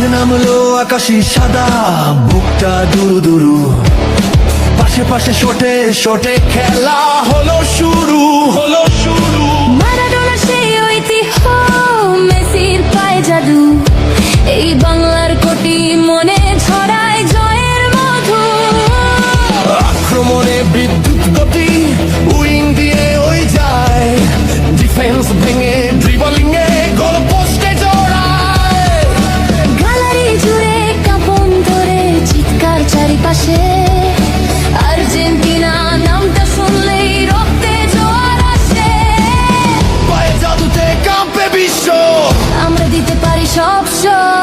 মাঠে নামলো আকাশি সাদা, বুকটা দুরু দুরু, পাশে পাশে শোটে শোটে খেলা হলো শুরু, হলো শুরু। মারাডোনার সেই ঐতিহ্য, মেসির পায়ে জাদু, এই বাংলার কোটি মনে ছড়ায় জয়ের মধু। আক্রমণে বিদ্যুৎ গতি, উইং দিয়ে ওই যায়, ডিফেন্স ভেঙে ড্রিবলিং এ গোল পোস্টে জড়ায়। গ্যালারি জুড়ে কাঁপন ধরে চিৎকার চারিপাশে, আর্জেন্টিনা নামটা শুনলেই রক্তে জোয়ার আসে। পায়ে জাদুতে কাঁপে বিশ্ব, আমরা দিতে পারি সব শট।